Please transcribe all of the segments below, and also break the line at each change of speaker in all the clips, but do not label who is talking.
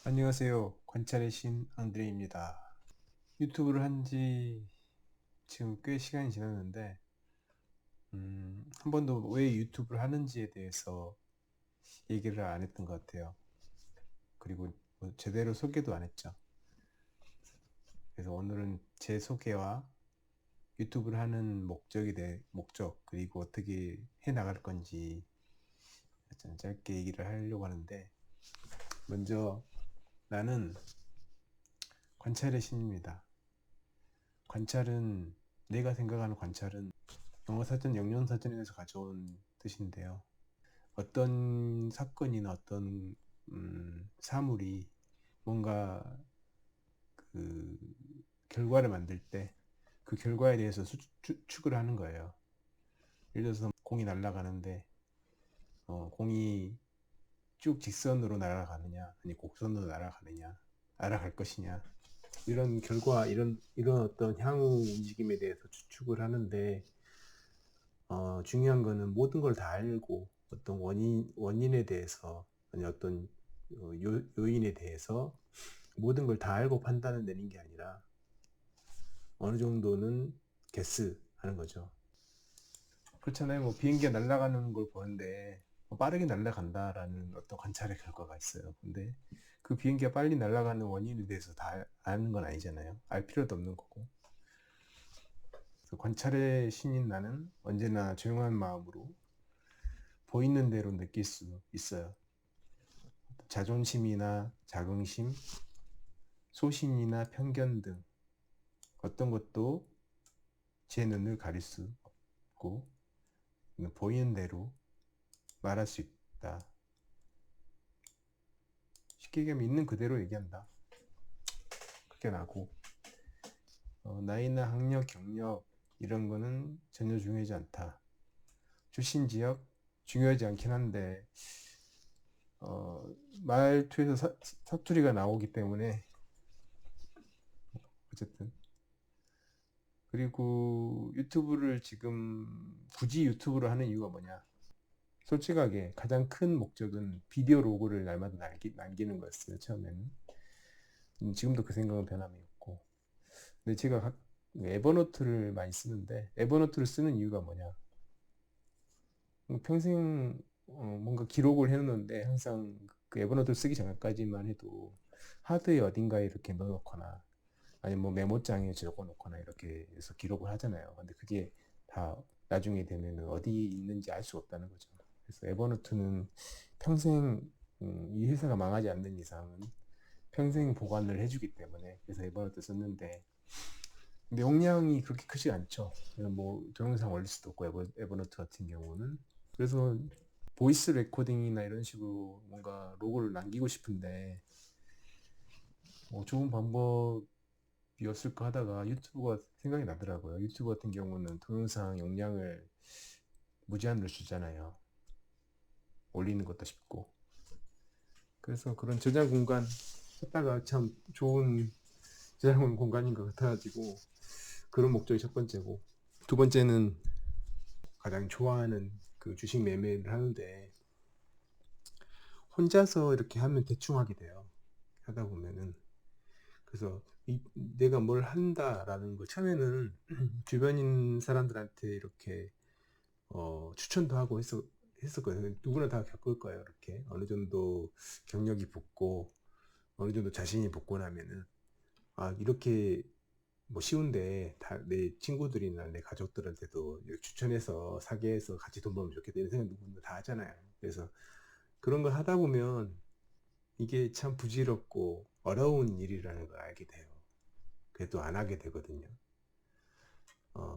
안녕하세요. 관찰의 신 앙드레입니다. 유튜브를 한지 지금 꽤 시간이 지났는데, 한 번도 왜 유튜브를 하는지에 대해서 얘기를 안 했던 것 같아요. 그리고 뭐 제대로 소개도 안 했죠. 그래서 오늘은 제 소개와 유튜브를 하는 목적, 그리고 어떻게 해 나갈 건지 좀 짧게 얘기를 하려고 하는데, 먼저 나는 관찰의 신입니다. 관찰은, 내가 생각하는 관찰은 영어사전, 영문사전에서 가져온 뜻인데요. 어떤 사건이나 어떤 사물이 뭔가 그 결과를 만들 때 그 결과에 대해서 추측을 하는 거예요. 예를 들어서 공이 날아가는데 공이 쭉 직선으로 날아가느냐, 아니 곡선으로 날아가느냐, 날아갈 것이냐, 이런 결과, 이런 어떤 향후 움직임에 대해서 추측을 하는데, 중요한 거는 모든 걸 다 알고 어떤 원인에 대해서, 아니 어떤 요인에 대해서 모든 걸 다 알고 판단을 내는 게 아니라 어느 정도는 게스하는 거죠. 그렇잖아요. 뭐 비행기가 날아가는 걸 보는데 빠르게 날아간다라는 어떤 관찰의 결과가 있어요. 근데 그 비행기가 빨리 날아가는 원인에 대해서 다 아는 건 아니잖아요. 알 필요도 없는 거고. 그래서 관찰의 신인 나는 언제나 조용한 마음으로 보이는 대로 느낄 수 있어요. 자존심이나 자긍심, 소신이나 편견 등 어떤 것도 제 눈을 가릴 수 없고 보이는 대로 말할 수 있다. 쉽게 얘기하면 있는 그대로 얘기한다. 그게 나고 나이나 학력, 경력 이런 거는 전혀 중요하지 않다. 출신 지역 중요하지 않긴 한데 어, 말투에서 사투리가 나오기 때문에 어쨌든. 그리고 유튜브를 지금 굳이 유튜브를 하는 이유가 뭐냐? 솔직하게 가장 큰 목적은 비디오 로고를 날마다 남기는 거였어요, 처음에는. 지금도 그 생각은 변함이 없고. 근데 제가 에버노트를 많이 쓰는데, 에버노트를 쓰는 이유가 뭐냐? 평생 뭔가 기록을 해놓는데, 항상 그 에버노트를 쓰기 전까지만 해도 하드에 어딘가에 이렇게 넣어놓거나, 아니면 뭐 메모장에 적어놓거나 이렇게 해서 기록을 하잖아요. 근데 그게 다 나중에 되면 어디 있는지 알 수 없다는 거죠. 그래서 에버노트는 평생 이 회사가 망하지 않는 이상은 평생 보관을 해주기 때문에, 그래서 에버노트 썼는데, 근데 용량이 그렇게 크지 않죠. 뭐 동영상 올릴 수도 없고, 에버노트 같은 경우는. 그래서 보이스 레코딩이나 이런 식으로 뭔가 로고를 남기고 싶은데 좋은 방법이었을까 하다가 유튜브가 생각이 나더라고요. 유튜브 같은 경우는 동영상 용량을 무제한으로 주잖아요. 올리는 것도 쉽고. 그래서 그런 저장 공간 찾다가 참 좋은 저장 공간인 것 같아가지고 그런 목적이 첫 번째고, 두 번째는 가장 좋아하는 그 주식 매매를 하는데 혼자서 이렇게 하면 대충 하게 돼요. 하다 보면은. 그래서 내가 뭘 한다라는 거 처음에는 주변인 사람들한테 이렇게 추천도 하고 했었거든요. 누구나 다 겪을 거예요. 이렇게 어느 정도 경력이 붙고 어느 정도 자신이 붙고 나면은 이렇게 뭐 쉬운데 내 친구들이나 내 가족들한테도 추천해서 사게 해서 같이 돈 벌면 좋겠다 이런 생각 누구나 다 하잖아요. 그래서 그런 걸 하다 보면 이게 참 부질없고 어려운 일이라는 걸 알게 돼요. 그래도 안 하게 되거든요.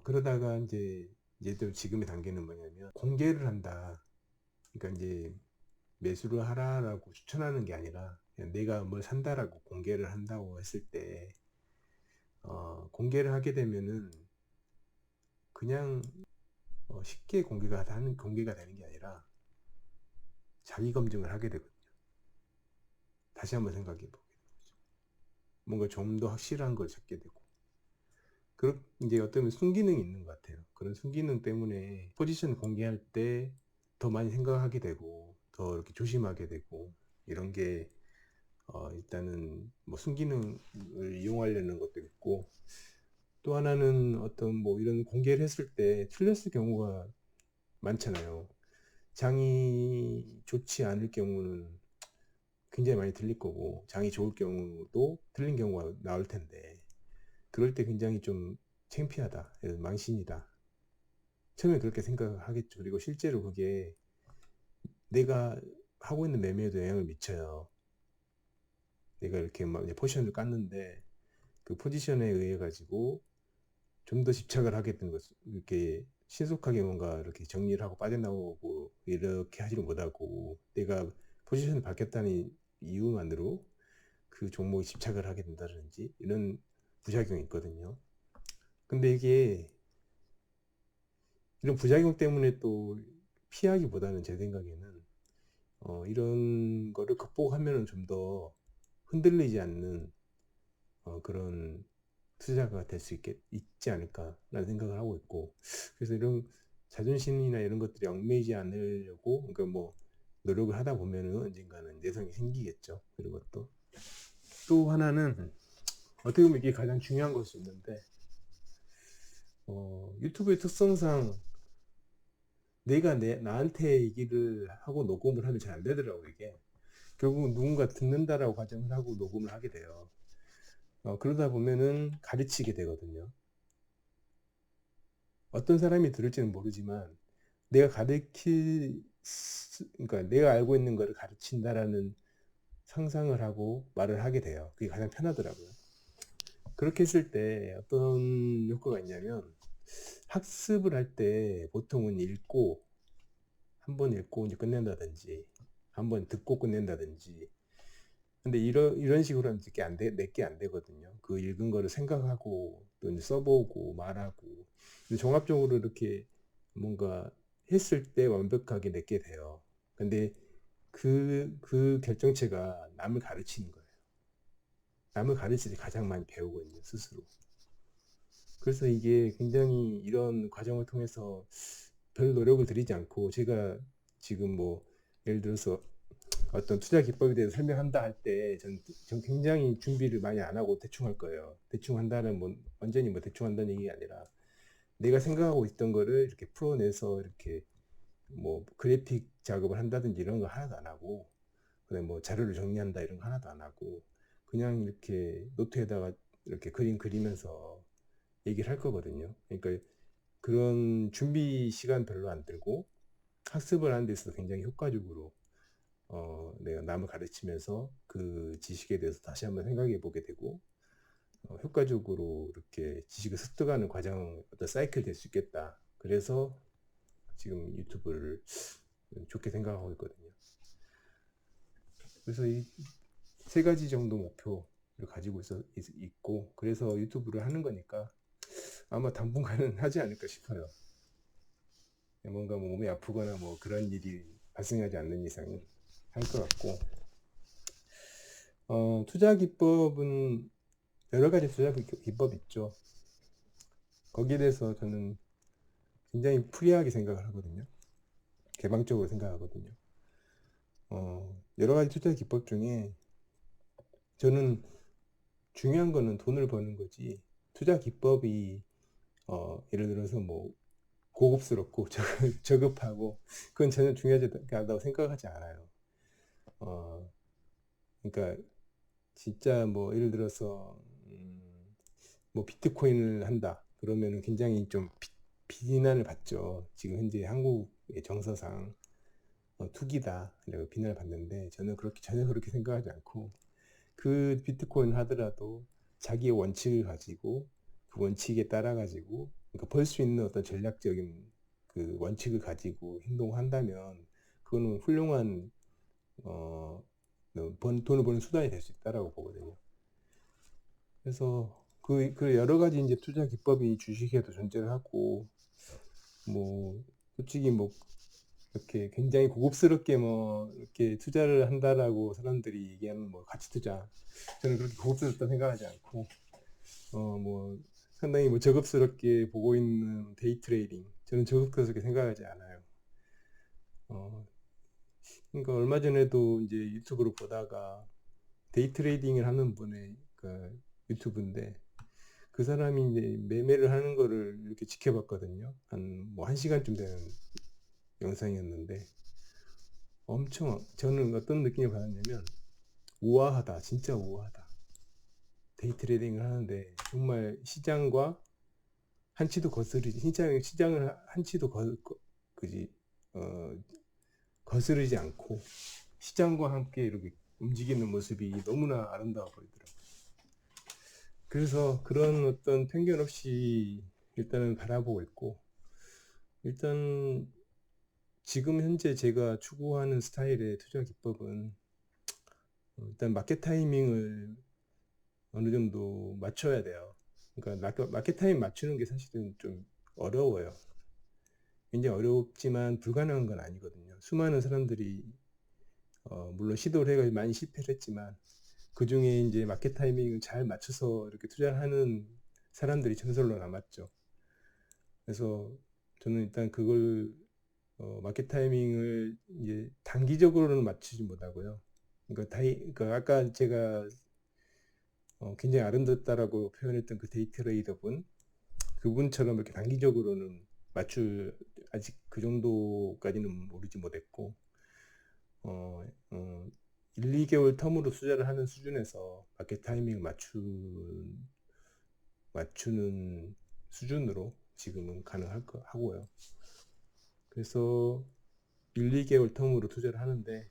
그러다가 이제 또 지금의 단계는 뭐냐면 공개를 한다. 그러니까 이제 매수를 하라라고 추천하는 게 아니라 그냥 내가 뭘 산다라고 공개를 한다고 했을 때 공개를 하게 되면은 그냥 쉽게 공개가 되는 게 아니라 자기 검증을 하게 되거든요. 다시 한번 생각해 보게 되죠. 뭔가 좀 더 확실한 걸 찾게 되고. 이제 어떤 순기능이 있는 것 같아요. 그런 순기능 때문에 포지션 공개할 때 더 많이 생각하게 되고, 더 이렇게 조심하게 되고, 이런 게 일단은 뭐 순기능을 이용하려는 것도 있고, 또 하나는 어떤 뭐 이런 공개를 했을 때 틀렸을 경우가 많잖아요. 장이 좋지 않을 경우는 굉장히 많이 틀릴 거고, 장이 좋을 경우도 틀린 경우가 나올 텐데, 그럴 때 굉장히 좀 창피하다, 망신이다. 처음에 그렇게 생각하겠죠. 그리고 실제로 그게 내가 하고 있는 매매에도 영향을 미쳐요. 내가 이렇게 막 이제 포지션을 깠는데 그 포지션에 의해 가지고 좀 더 집착을 하게 된 것, 이렇게 신속하게 뭔가 이렇게 정리를 하고 빠져나오고 이렇게 하지를 못하고 내가 포지션을 바뀌었다는 이유만으로 그 종목에 집착을 하게 된다든지 이런 부작용이 있거든요. 근데 이게 이런 부작용 때문에 또 피하기보다는 제 생각에는 이런 거를 극복하면은 좀 더 흔들리지 않는 그런 투자가 될 수 있지 않을까라는 생각을 하고 있고, 그래서 이런 자존심이나 이런 것들이 얽매이지 않으려고, 그러니까 뭐 노력을 하다 보면은 언젠가는 내성이 생기겠죠. 그리고 또 하나는 어떻게 보면 이게 가장 중요한 걸 수 있는데, 유튜브의 특성상 내가 나한테 얘기를 하고 녹음을 하면 잘 안 되더라고. 이게 결국은 누군가 듣는다라고 가정을 하고 녹음을 하게 돼요. 그러다 보면은 가르치게 되거든요. 어떤 사람이 들을지는 모르지만 내가 그러니까 내가 알고 있는 거를 가르친다라는 상상을 하고 말을 하게 돼요. 그게 가장 편하더라고요. 그렇게 했을 때 어떤 효과가 있냐면, 학습을 할 때 보통은 한 번 읽고 이제 끝낸다든지, 한 번 듣고 끝낸다든지. 근데 이런 식으로 하면 내게 안 되거든요. 그 읽은 거를 생각하고 또 이제 써보고 말하고 종합적으로 이렇게 뭔가 했을 때 완벽하게 내게 돼요. 근데 그 결정체가 남을 가르치는 거예요. 남을 가르칠 때 가장 많이 배우거든요, 스스로. 그래서 이게 굉장히 이런 과정을 통해서 별 노력을 들이지 않고, 제가 지금 뭐 예를 들어서 어떤 투자 기법에 대해서 설명한다 할 때 전 굉장히 준비를 많이 안 하고 대충 할 거예요. 대충 한다는 뭐 완전히 뭐 대충 한다는 얘기가 아니라 내가 생각하고 있던 거를 이렇게 풀어내서 이렇게 뭐 그래픽 작업을 한다든지 이런 거 하나도 안 하고, 그다음에 뭐 자료를 정리한다 이런 거 하나도 안 하고, 그냥 이렇게 노트에다가 이렇게 그림 그리면서 얘기를 할 거거든요. 그러니까 그런 준비 시간 별로 안 들고 학습을 하는 데 있어서 굉장히 효과적으로 내가 남을 가르치면서 그 지식에 대해서 다시 한번 생각해 보게 되고, 효과적으로 이렇게 지식을 습득하는 과정, 어떤 사이클 될 수 있겠다. 그래서 지금 유튜브를 좋게 생각하고 있거든요. 그래서 이 세 가지 정도 목표를 가지고 있고, 그래서 유튜브를 하는 거니까 아마 당분간은 하지 않을까 싶어요. 뭔가 뭐 몸이 아프거나 뭐 그런 일이 발생하지 않는 이상은 할 것 같고, 투자 기법은 여러 가지 투자 기법 있죠. 거기에 대해서 저는 굉장히 프리하게 생각을 하거든요. 개방적으로 생각하거든요. 여러 가지 투자 기법 중에 저는 중요한 거는 돈을 버는 거지, 투자 기법이 예를 들어서 뭐 고급스럽고 저급하고 그건 전혀 중요하지 않다고 생각하지 않아요. 그러니까 진짜 뭐 예를 들어서 뭐 비트코인을 한다 그러면은 굉장히 좀 비난을 받죠. 지금 현재 한국의 정서상 투기다 라고 비난을 받는데, 저는 전혀 그렇게 생각하지 않고, 그 비트코인 하더라도 자기의 원칙을 가지고 그 원칙에 따라 가지고, 그러니까 벌 수 있는 어떤 전략적인 그 원칙을 가지고 행동한다면 그거는 훌륭한 돈을 버는 수단이 될 수 있다라고 보거든요. 그래서 그 여러 가지 이제 투자 기법이 주식에도 존재를 하고, 뭐 솔직히 뭐 이렇게 굉장히 고급스럽게 뭐 이렇게 투자를 한다라고 사람들이 얘기하는 뭐 가치 투자, 저는 그렇게 고급스럽다 생각하지 않고, 뭐 상당히 뭐 저급스럽게 보고 있는 데이 트레이딩, 저는 저급스럽게 생각하지 않아요. 그러니까 얼마 전에도 이제 유튜브로 보다가
데이 트레이딩을 하는 분의 그 유튜브인데, 그 사람이 이제 매매를 하는 거를 이렇게 지켜봤거든요. 한 뭐 1시간쯤 되는 영상이었는데, 엄청 저는 어떤 느낌을 받았냐면 우아하다, 진짜 우아하다. 데이 트레이딩을 하는데 정말 시장과 한치도 거스르지, 시장을 한치도 그지 어, 거스르지 않고 시장과 함께 이렇게 움직이는 모습이 너무나 아름다워 보이더라고요. 그래서 그런 어떤 편견 없이 일단은 바라보고 있고, 일단 지금 현재 제가 추구하는 스타일의 투자 기법은 일단 마켓 타이밍을 어느 정도 맞춰야 돼요. 그러니까 마켓 타이밍 맞추는 게 사실은 좀 어려워요. 굉장히 어렵지만 불가능한 건 아니거든요. 수많은 사람들이 물론 시도를 해가 많이 실패를 했지만 그 중에 이제 마켓 타이밍을 잘 맞춰서 이렇게 투자하는 사람들이 전설로 남았죠. 그래서 저는 일단 그걸 마켓 타이밍을 이제 단기적으로는 맞추지 못하고요. 그러니까 아까 제가 굉장히 아름답다라고 표현했던 그 데이 트레이더 그분처럼 이렇게 단기적으로는 아직 그 정도까지는 오르지 못했고, 어, 어, 1, 2개월 텀으로 투자를 하는 수준에서 마켓 타이밍을 맞추는 수준으로 지금은 하고요. 그래서 1, 2개월 텀으로 투자를 하는데,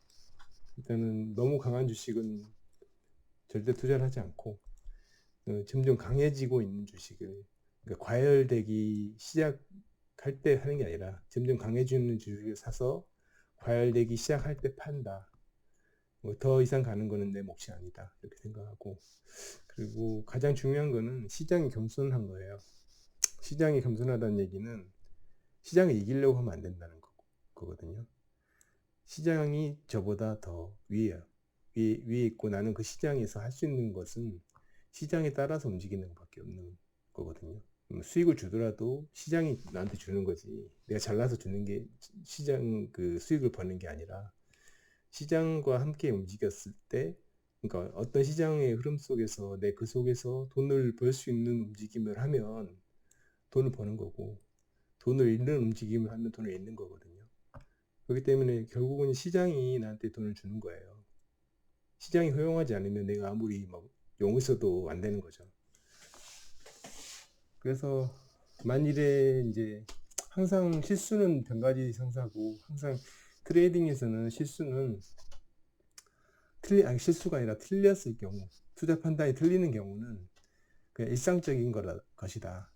일단은 너무 강한 주식은 절대 투자를 하지 않고 점점 강해지고 있는 주식을, 그러니까 과열되기 시작할 때 하는 게 아니라 점점 강해지는 주식을 사서 과열되기 시작할 때 판다. 뭐 더 이상 가는 거는 내 몫이 아니다, 이렇게 생각하고, 그리고 가장 중요한 거는 시장이 겸손한 거예요. 시장이 겸손하다는 얘기는 시장을 이기려고 하면 안 된다는 거거든요. 시장이 저보다 더 위에 있고 나는 그 시장에서 할 수 있는 것은 시장에 따라서 움직이는 것밖에 없는 거거든요. 수익을 주더라도 시장이 나한테 주는 거지, 내가 잘나서 주는 게 시장 그 수익을 버는 게 아니라, 시장과 함께 움직였을 때, 그러니까 어떤 시장의 흐름 속에서 그 속에서 돈을 벌 수 있는 움직임을 하면 돈을 버는 거고, 돈을 잃는 움직임을 하면 돈을 잃는 거거든요. 그렇기 때문에 결국은 시장이 나한테 돈을 주는 거예요. 시장이 허용하지 않으면 내가 아무리 막 용을 써도 안 되는 거죠. 그래서 만일에 이제 항상 실수는 변가지 상사고, 항상 트레이딩에서는 실수가 아니라 틀렸을 경우, 투자 판단이 틀리는 경우는 그냥 일상적인 것이다.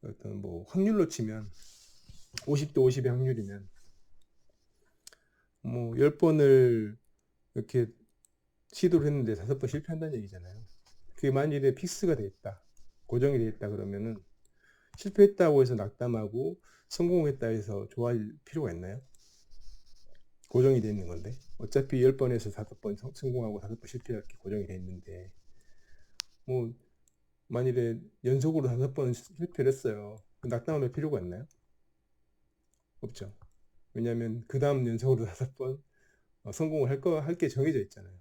어떤 뭐 확률로 치면 50대 50의 확률이면 뭐 10번을 이렇게 시도를 했는데 5번 실패한다는 얘기잖아요. 그게 만일에 픽스가 돼 있다, 고정이 돼 있다 그러면은 실패했다고 해서 낙담하고 성공했다 해서 좋아할 필요가 있나요? 고정이 돼 있는 건데, 어차피 10번에서 5번 성공하고 5번 실패할 게 고정이 돼 있는데, 뭐 만일에 연속으로 5번 실패를 했어요. 낙담할 필요가 있나요? 없죠. 왜냐하면 그 다음 연속으로 5번 성공을 할 게 정해져 있잖아요.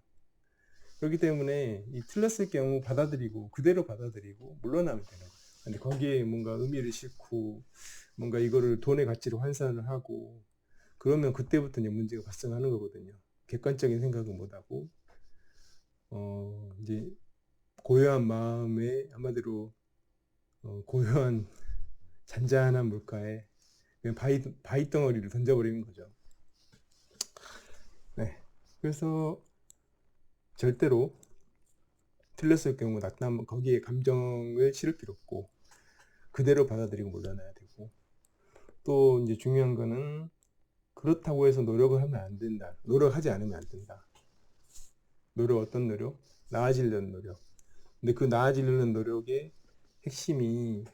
그렇기 때문에 이 틀렸을 경우 그대로 받아들이고 물러나면 되는 거예요. 근데 거기에 뭔가 의미를 싣고 뭔가 이거를 돈의 가치로 환산을 하고 그러면 그때부터 이제 문제가 발생하는 거거든요. 객관적인 생각은 못하고 이제 고요한 마음에, 한마디로 고요한 잔잔한 물가에 그냥 바위 덩어리를 던져버리는 거죠. 네. 그래서 절대로 틀렸을 경우 거기에 감정을 실을 필요 없고 그대로 받아들이고 물러나야 되고, 또 이제 중요한 거는 그렇다고 해서 노력을 하면 안 된다. 노력하지 않으면 안 된다. 어떤 노력? 나아지려는 노력. 근데 그 나아지려는 노력의 핵심이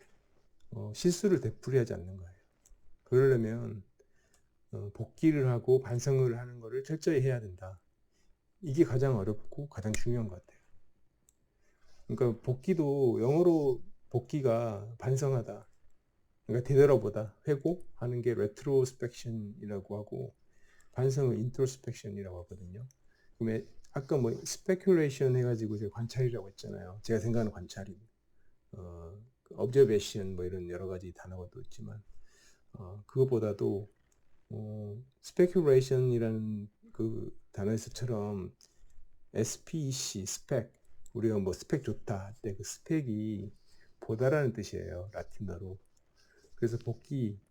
실수를 되풀이하지 않는 거예요. 그러려면 복기를 하고 반성을 하는 거를 철저히 해야 된다. 이게 가장 어렵고 가장 중요한 것 같아요. 그러니까 복기도 영어로 복기가 반성하다, 그러니까 되돌아보다, 회고하는 게 레트로스펙션이라고 하고, 반성을 인트로스펙션이라고 하거든요. 그러면 아까 뭐 스페큘레이션 해가지고 제가 관찰이라고 했잖아요. 제가 생각하는 관찰이 observation 뭐 이런 여러 가지 단어가 또 있지만 그것보다도 speculation이라는 그 단어에서처럼 SPEC, 스펙, 우리가 뭐 스펙 좋다 할 때 그 스펙이 보다라는 뜻이에요. 라틴어로. 그래서 복귀,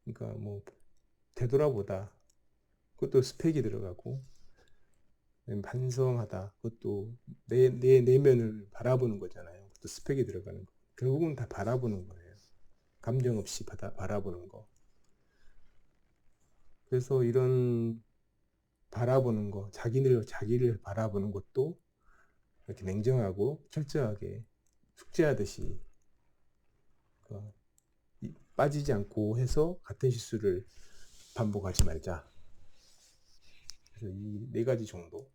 그러니까 뭐 되돌아보다, 그것도 스펙이 들어가고, 반성하다, 그것도 내 내면을 바라보는 거잖아요. 그것도 스펙이 들어가는 거. 결국은 다 바라보는 거예요. 감정 없이 바라보는 거. 그래서 이런 바라보는 거, 자기를 바라보는 것도 이렇게 냉정하고 철저하게 숙제하듯이 빠지지 않고 해서 같은 실수를 반복하지 말자. 그래서 이 네 가지 정도.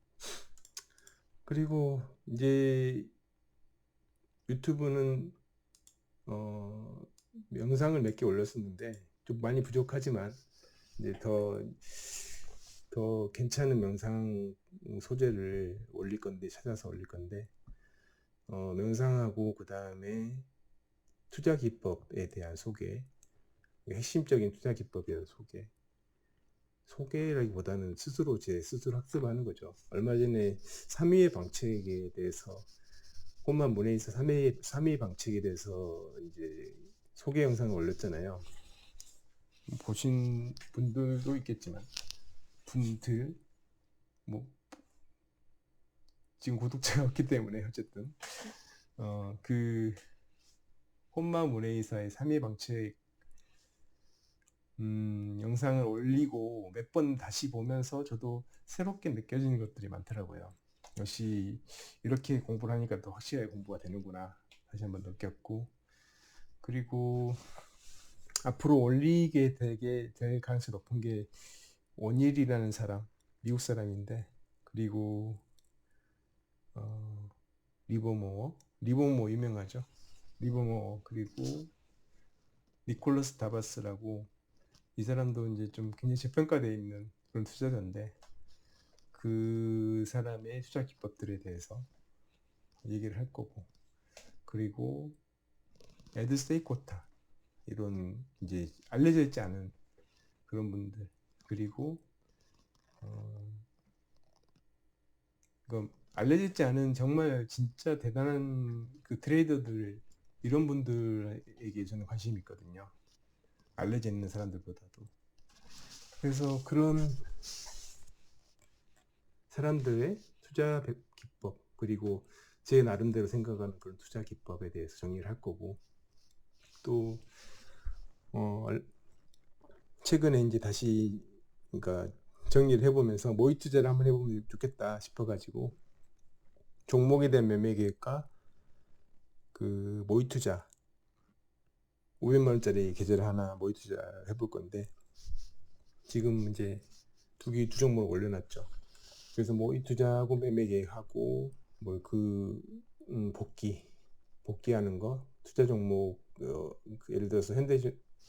그리고 이제 유튜브는 영상을 몇 개 올렸었는데 좀 많이 부족하지만 이제 더 괜찮은 영상 소재를 올릴 건데 찾아서 올릴 건데 명상하고 그 다음에 투자 기법에 대한 소개, 핵심적인 투자 기법에 대한 소개라기보다는 제 스스로 학습하는 거죠. 얼마 전에 3위의 방책에 대해서 홈만 문에서 3위 방책에 대해서 이제 소개 영상을 올렸잖아요.
보신 분들도 있겠지만 뭐 지금 구독자가 없기 때문에 어쨌든 그 혼마 문에이사의 3위 방책 영상을 올리고 몇 번 다시 보면서 저도 새롭게 느껴지는 것들이 많더라고요. 역시 이렇게 공부를 하니까 더 확실하게 공부가 되는구나 다시 한번 느꼈고, 그리고 앞으로 올리게 될 가능성이 높은 게 원일이라는 사람, 미국 사람인데, 그리고 리버모어 유명하죠. 리버모어, 그리고 니콜러스 다바스라고, 이 사람도 이제 좀 굉장히 저평가되어 있는 그런 투자자인데, 그 사람의 투자 기법들에 대해서 얘기를 할 거고, 그리고 에드 세이코타, 이런 이제 알려져 있지 않은 그런 분들, 그리고 알려져 있지 않은 정말 진짜 대단한 그 트레이더들, 이런 분들에게 저는 관심이 있거든요. 알려져 있는 사람들보다도. 그래서 그런 사람들의 투자 기법, 그리고 제 나름대로 생각하는 그런 투자 기법에 대해서 정리를 할 거고, 또 최근에 이제 다시 그러니까 정리를 해보면서 모의 투자를 한번 해보면 좋겠다 싶어가지고 종목에 대한 매매 계획과 그 모의 투자 500만 원짜리 계좌를 하나 모의 투자 해볼 건데, 지금 이제 두 종목을 올려놨죠. 그래서 모의 투자하고 매매 계획하고 뭐 복귀하는 거, 투자 종목 예를 들어서 현대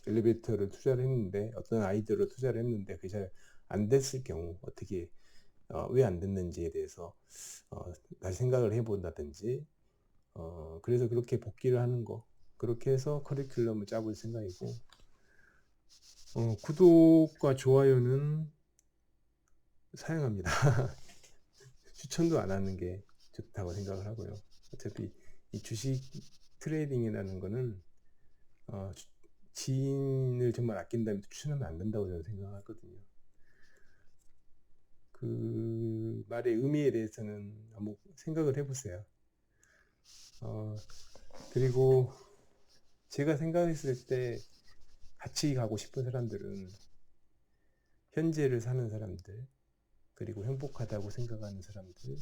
엘리베이터를 투자를 했는데 어떤 아이디어로 투자를 했는데 그게 잘 안 됐을 경우 어떻게 왜 안 됐는지에 대해서 다시 생각을 해본다든지, 그래서 그렇게 복귀를 하는 거, 그렇게 해서 커리큘럼을 짜볼 생각이고, 구독과 좋아요는 사양합니다. 추천도 안 하는 게 좋다고 생각을 하고요. 어차피 이 주식 트레이딩이라는 거는 지인을 정말 아낀다면 추천하면 안 된다고 저는 생각하거든요. 그 말의 의미에 대해서는 한번 생각을 해보세요. 그리고 제가 생각했을 때 같이 가고 싶은 사람들은 현재를 사는 사람들, 그리고 행복하다고 생각하는 사람들,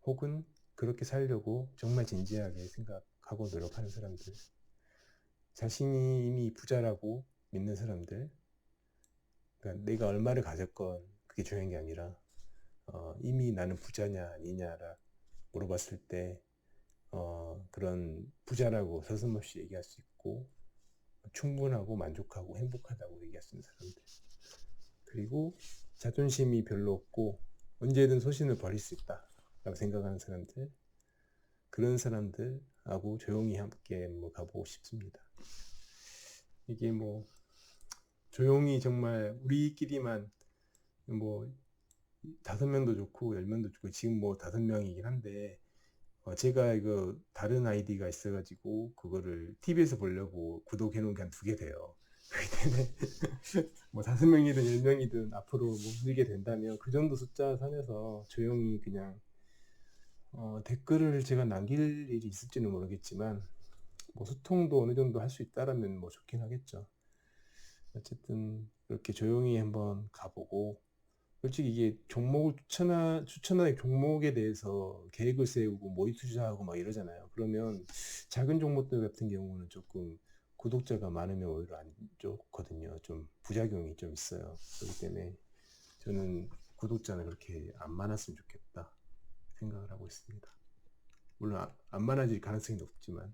혹은 그렇게 살려고 정말 진지하게 생각하고 노력하는 사람들, 자신이 이미 부자라고 믿는 사람들, 그러니까 내가 얼마를 가졌건 그게 중요한 게 아니라 이미 나는 부자냐 아니냐라 물어봤을 때 그런 부자라고 서슴없이 얘기할 수 있고 충분하고 만족하고 행복하다고 얘기할 수 있는 사람들, 그리고 자존심이 별로 없고
언제든 소신을 버릴 수 있다라고 생각하는 사람들, 그런 사람들하고 조용히 함께 뭐 가보고 싶습니다. 이게 뭐 조용히 정말 우리끼리만 뭐 5명도 좋고 10명도 좋고 지금 뭐 5명이긴 한데 제가 이거 다른 아이디가 있어가지고 그거를 TV에서 보려고 구독해 놓은 게 한 2개 돼요. 그렇기 때문에 뭐 5명이든 10명이든 앞으로 뭐 늘게 된다면 그 정도 숫자 선에서 조용히 그냥 댓글을 제가 남길 일이 있을지는 모르겠지만 뭐 소통도 어느 정도 할 수 있다라면 뭐 좋긴 하겠죠. 어쨌든 그렇게 조용히 한번 가보고, 솔직히 이게 종목을 추천하는 종목에 대해서 계획을 세우고 모의 투자하고 막 이러잖아요. 그러면 작은 종목들 같은 경우는 조금 구독자가 많으면 오히려 안 좋거든요. 좀 부작용이 좀 있어요. 그렇기 때문에 저는 구독자는 그렇게 안 많았으면 좋겠다 생각을 하고 있습니다. 물론 안 많아질 가능성이 높지만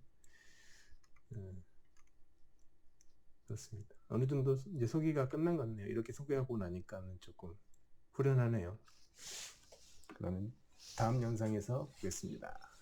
그렇습니다. 어느 정도 이제 소개가 끝난 것 같네요. 이렇게 소개하고 나니까는 조금 후련하네요. 그러면 다음 영상에서 보겠습니다.